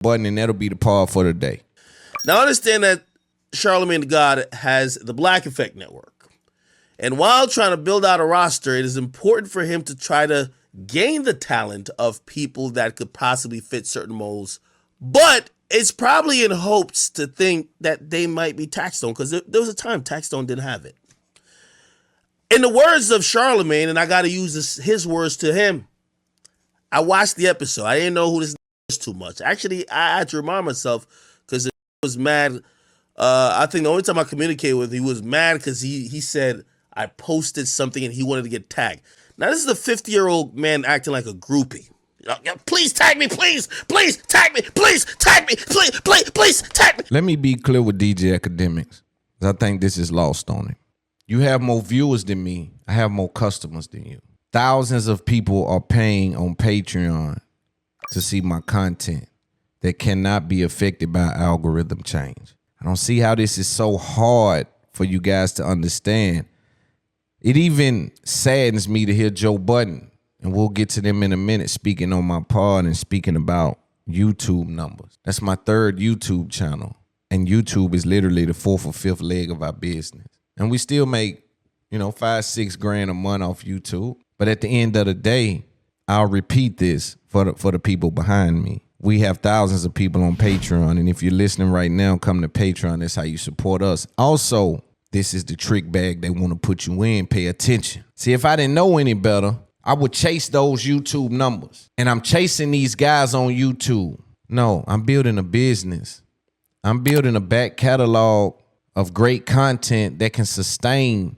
button, and that'll be the pod for the day. Now understand that Charlamagne the God has the Black Effect Network. And while trying to build out a roster, it is important for him to try to gain the talent of people that could possibly fit certain molds. But it's probably in hopes to think that they might be Taxstone, because there was a time Taxstone didn't have it. In the words of Charlamagne, and I got to use his words to him, I watched the episode. I didn't know who this was too much. Actually, I had to remind myself because it was mad. I think the only time I communicated with him, he was mad because he said I posted something and he wanted to get tagged. Now, this is a 50-year-old man acting like a groupie. Please tag me, please tag me, please tag me, please tag me. Let me be clear with DJ Akademiks, because I think this is lost on him. You have more viewers than me. I have more customers than you. Thousands of people are paying on Patreon to see my content that cannot be affected by algorithm change. I don't see how this is so hard for you guys to understand. It even saddens me to hear Joe Budden, and we'll get to them in a minute, speaking on my pod and speaking about YouTube numbers. That's my third YouTube channel, and YouTube is literally the fourth or fifth leg of our business. And we still make, $5-6 grand a month off YouTube. But at the end of the day, I'll repeat this for the people behind me. We have thousands of people on Patreon, and if you're listening right now, come to Patreon. That's how you support us. Also, this is the trick bag they want to put you in. Pay attention. See, if I didn't know any better, I would chase those YouTube numbers. And I'm chasing these guys on YouTube. No, I'm building a business. I'm building a back catalog of great content that can sustain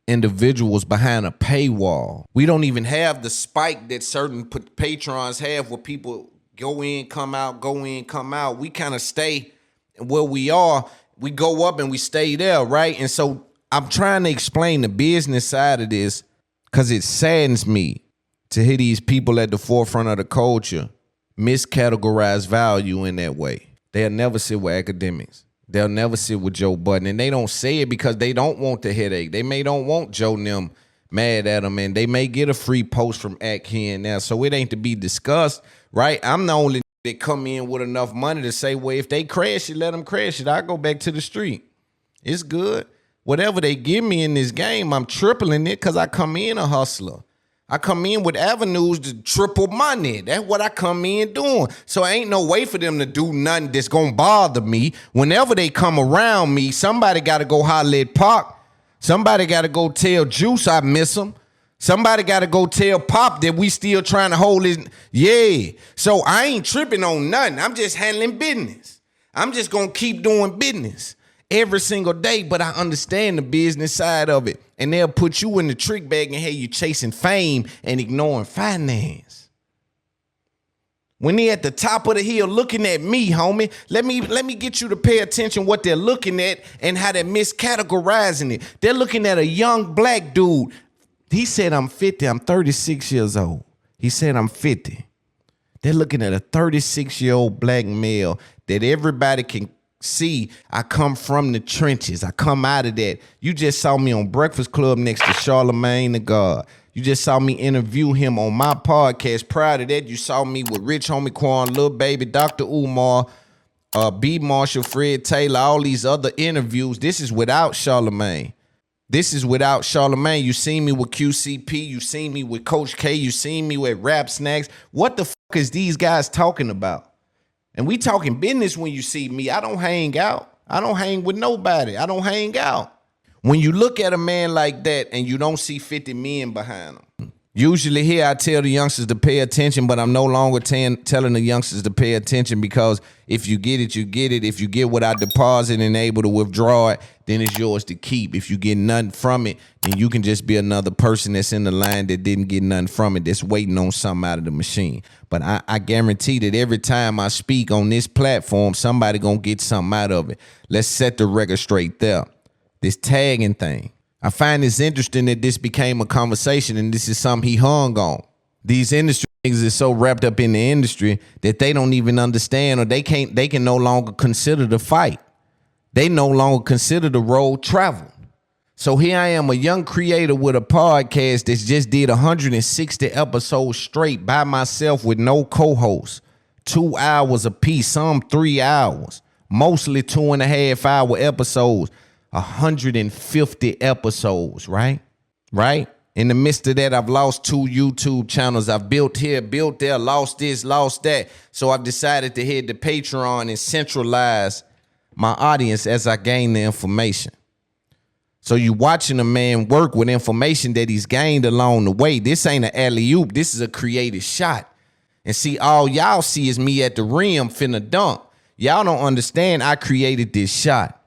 individuals behind a paywall. We don't even have the spike that certain patrons have where people go in, come out, go in, come out. We kind of stay where we are. We go up and we stay there, right? And so I'm trying to explain the business side of this because it saddens me to hear these people at the forefront of the culture miscategorize value in that way. They'll never sit with Akademiks. They'll never sit with Joe Budden. And they don't say it because they don't want the headache. They may don't want Joe and them mad at them, and they may get a free post from Ak here and there. So it ain't to be discussed, right? I'm the only that come in with enough money to say, well, if they crash it, let them crash it. I go back to the street. It's good. Whatever they give me in this game, I'm tripling it because I come in a hustler. I come in with avenues to triple money. That's what I come in doing. So ain't no way for them to do nothing that's going to bother me. Whenever they come around me, somebody got to go holler at Pac. Somebody got to go tell Juice I miss him. Somebody got to go tell Pop that we still trying to hold his. Yeah. So I ain't tripping on nothing. I'm just handling business. I'm just going to keep doing business every single day, but I understand the business side of it. And they'll put you in the trick bag and have you chasing fame and ignoring finance. When they at the top of the hill looking at me, homie, let me get you to pay attention what they're looking at and how they're miscategorizing it. They're looking at a young black dude. He said, I'm 50. I'm 36 years old. He said, I'm 50. They're looking at a 36-year-old black male that everybody can see. I come from the trenches. I come out of that. You just saw me on Breakfast Club next to Charlamagne the God. You just saw me interview him on my podcast. Prior to that, you saw me with Rich Homie Quan, Lil Baby, Dr. Umar, B. Marshall, Fred Taylor, all these other interviews. This is without Charlamagne. This is without Charlamagne. You seen me with QCP. You seen me with Coach K. You seen me with Rap Snacks. What the fuck is these guys talking about? And we talking business when you see me. I don't hang out. I don't hang with nobody. I don't hang out. When you look at a man like that and you don't see 50 men behind him, usually here I tell the youngsters to pay attention, but I'm no longer telling the youngsters to pay attention because if you get it, you get it. If you get what I deposit and able to withdraw it, then it's yours to keep. If you get nothing from it, then you can just be another person that's in the line that didn't get nothing from it, that's waiting on something out of the machine. But I guarantee that every time I speak on this platform, somebody gonna get something out of it. Let's set the record straight there. This tagging thing. I find this interesting that this became a conversation and this is something he hung on. These industry niggas is so wrapped up in the industry that they don't even understand, or they can no longer consider the fight. They no longer consider the road traveled. So here I am, a young creator with a podcast that's just did 160 episodes straight by myself with no co-host, 2 hours a piece, some 3 hours, mostly 2.5 hour episodes, 150 episodes, right? Right? In the midst of that, I've lost 2 YouTube channels. I've built here, built there, lost this, lost that. So I've decided to head to Patreon and centralize my audience as I gain the information. So you watching a man work with information that he's gained along the way. This ain't an alley-oop. This is a creative shot. And see, all y'all see is me at the rim finna dunk. Y'all don't understand I created this shot.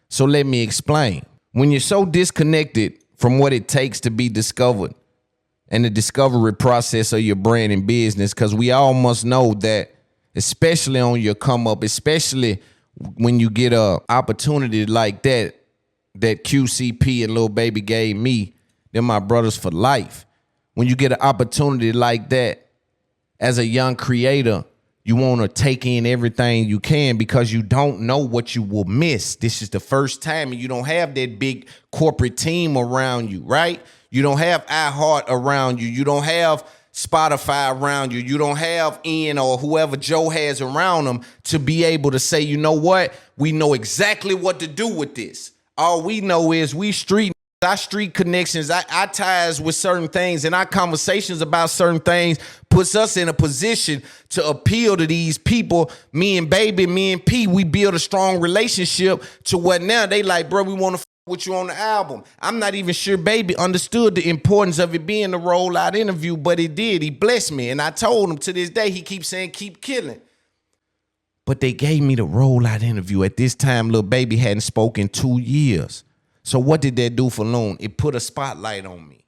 So let me explain. When you're so disconnected from what it takes to be discovered and the discovery process of your brand and business, because we all must know that, especially on your come up, especially when you get a opportunity like that QCP and Lil Baby gave me, they're my brothers for life. When you get an opportunity like that as a young creator, you want to take in everything you can because you don't know what you will miss. This is the first time, and you don't have that big corporate team around you, right? You don't have iHeart around you. You don't have Spotify around you. You don't have Ian or whoever Joe has around them to be able to say, you know what? We know exactly what to do with this. All we know is our street connections, our ties with certain things, and our conversations about certain things puts us in a position to appeal to these people. Me and Baby, me and P, we build a strong relationship to what now they like, bro, we want to with you on the album. I'm not even sure Baby understood the importance of it being a rollout interview, but it did. He blessed me, and I told him to this day, he keeps saying, keep killing. But they gave me the rollout interview. At this time, Lil Baby hadn't spoken 2 years. So what did that do for Loon? It put a spotlight on me.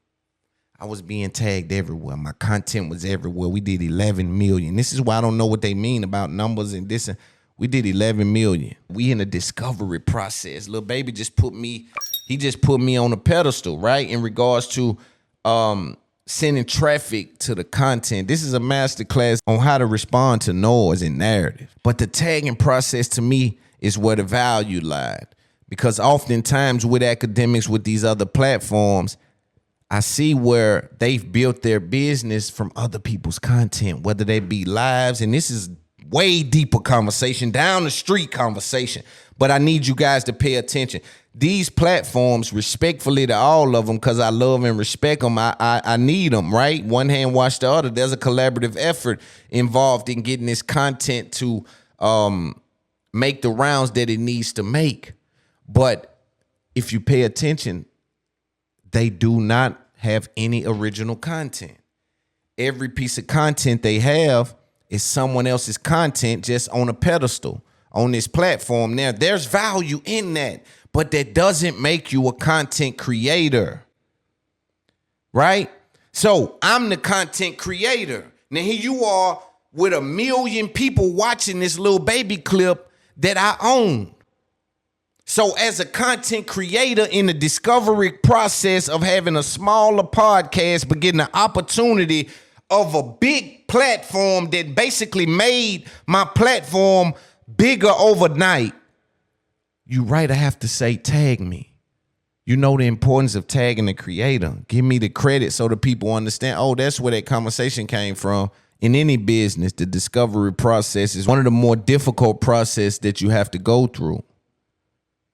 I was being tagged everywhere. My content was everywhere. We did 11 million. This is why I don't know what they mean about numbers and this. We did 11 million. We in a discovery process. Lil Baby just put me on a pedestal, right? In regards to sending traffic to the content. This is a masterclass on how to respond to noise and narrative. But the tagging process to me is where the value lied. Because oftentimes with Akademiks, with these other platforms, I see where they've built their business from other people's content, whether they be lives, and this is way deeper conversation, down the street conversation. But I need you guys to pay attention. These platforms, respectfully to all of them, because I love and respect them, I need them, right? One hand wash the other. There's a collaborative effort involved in getting this content to make the rounds that it needs to make. But if you pay attention, they do not have any original content. Every piece of content they have is someone else's content just on a pedestal on this platform. Now, there's value in that, but that doesn't make you a content creator, right? So I'm the content creator. Now here you are with 1 million people watching this Lil Baby clip that I own. So as a content creator in the discovery process of having a smaller podcast, but getting the opportunity of a big platform that basically made my platform bigger overnight, you right, I have to say, tag me. You know the importance of tagging the creator. Give me the credit so the people understand, oh, that's where that conversation came from. In any business, the discovery process is one of the more difficult processes that you have to go through.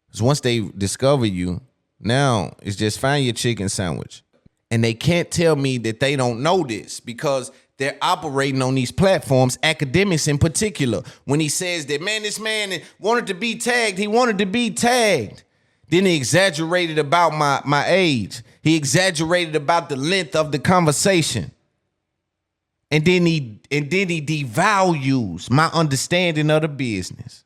Because once they discover you, now it's just find your chicken sandwich. And they can't tell me that they don't know this because they're operating on these platforms, Akademiks in particular. When he says that, man, this man wanted to be tagged, he wanted to be tagged. Then he exaggerated about my age. He exaggerated about the length of the conversation. And then he devalues my understanding of the business.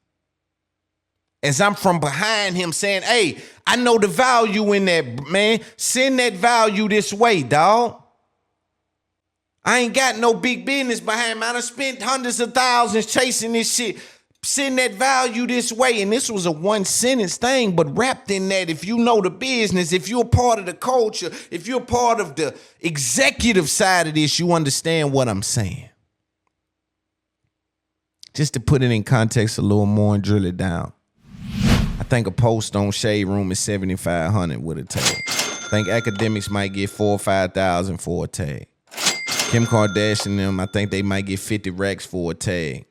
As I'm from behind him saying, hey, I know the value in that, man. Send that value this way, dog. I ain't got no big business behind me. I done spent hundreds of thousands chasing this shit. Send that value this way. And this was a 1-sentence thing, but wrapped in that, if you know the business, if you're a part of the culture, if you're a part of the executive side of this, you understand what I'm saying. Just to put it in context a little more and drill it down. I think a post on Shade Room is $7,500 with a tag. I think Akademiks might get $4,000 or $5,000 for a tag. Kim Kardashian and them, I think they might get 50 racks for a tag.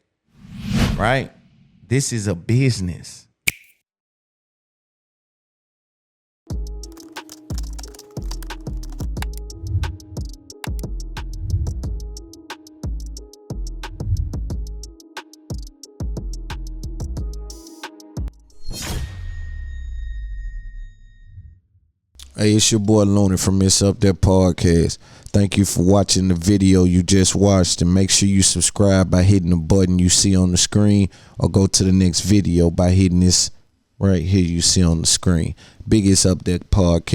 Right? This is a business. Hey, it's your boy Loon from It's Up There Podcast. Thank you for watching the video you just watched, and make sure you subscribe by hitting the button you see on the screen, or go to the next video by hitting this right here you see on the screen. Big It's Up There Podcast.